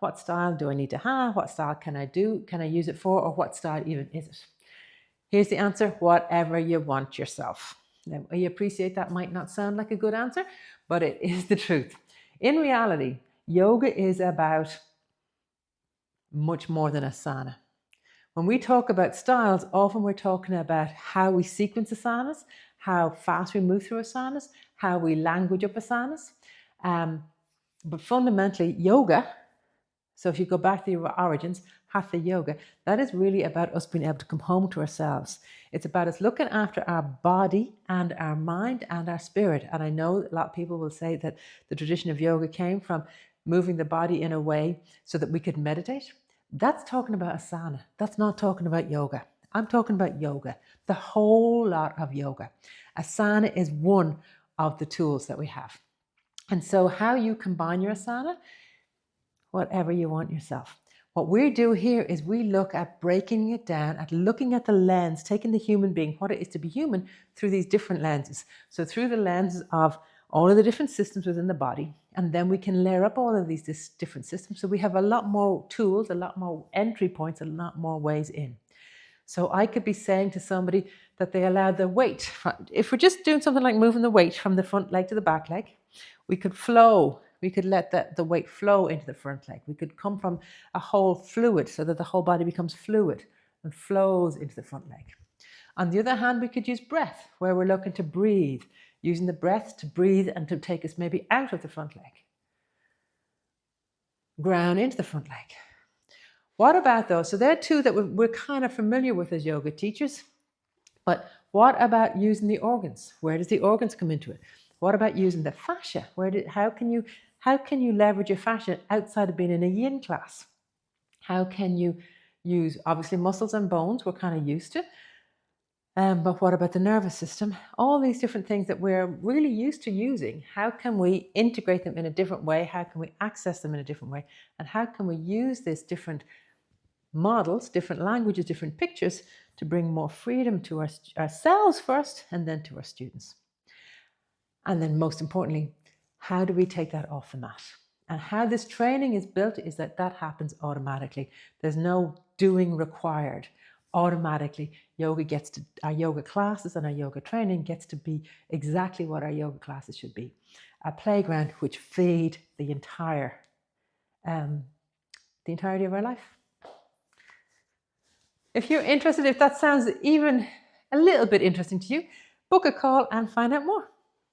What style do I need to have? What style can I do? Can I use it for? Or what style even is it? Here's the answer: whatever you want yourself. Now, I appreciate that might not sound like a good answer, but it is the truth. In reality, yoga is about much more than asana. When we talk about styles, often we're talking about how we sequence asanas, how fast we move through asanas, how we language up asanas. But fundamentally, yoga, so if you go back to your origins, hatha yoga, that is really about us being able to come home to ourselves. It's about us looking after our body and our mind and our spirit. And I know a lot of people will say that the tradition of yoga came from moving the body in a way so that we could meditate. That's talking about asana. That's not talking about yoga. I'm talking about yoga, the whole lot of yoga. Asana is one of the tools that we have. And so how you combine your asana, whatever you want yourself. What we do here is we look at breaking it down, at looking at the lens, taking the human being, what it is to be human, through these different lenses. So through the lenses of all of the different systems within the body, and then we can layer up all of these different systems. So we have a lot more tools, a lot more entry points, a lot more ways in. So I could be saying to somebody that they allow the weight. If we're just doing something like moving the weight from the front leg to the back leg, we could flow. We could let the weight flow into the front leg. We could come from a whole fluid so that the whole body becomes fluid and flows into the front leg. On the other hand, we could use breath, where we're looking to breathe, using the breath to breathe and to take us maybe out of the front leg. Ground into the front leg. What about those? So they're two that we're kind of familiar with as yoga teachers. But what about using the organs? Where does the organs come into it? What about using the fascia? How can you leverage your fascia outside of being in a yin class? How can you use, obviously, muscles and bones we're kind of used to. But what about the nervous system? All these different things that we're really used to using, how can we integrate them in a different way? How can we access them in a different way? And how can we use these different models, different languages, different pictures to bring more freedom to ourselves first and then to our students? And then most importantly, how do we take that off the mat? And how this training is built is that happens automatically. There's no doing required. Automatically, our yoga classes and our yoga training gets to be exactly what our yoga classes should be. A playground which feed the entirety of our life. If you're interested, if that sounds even a little bit interesting to you, book a call and find out more.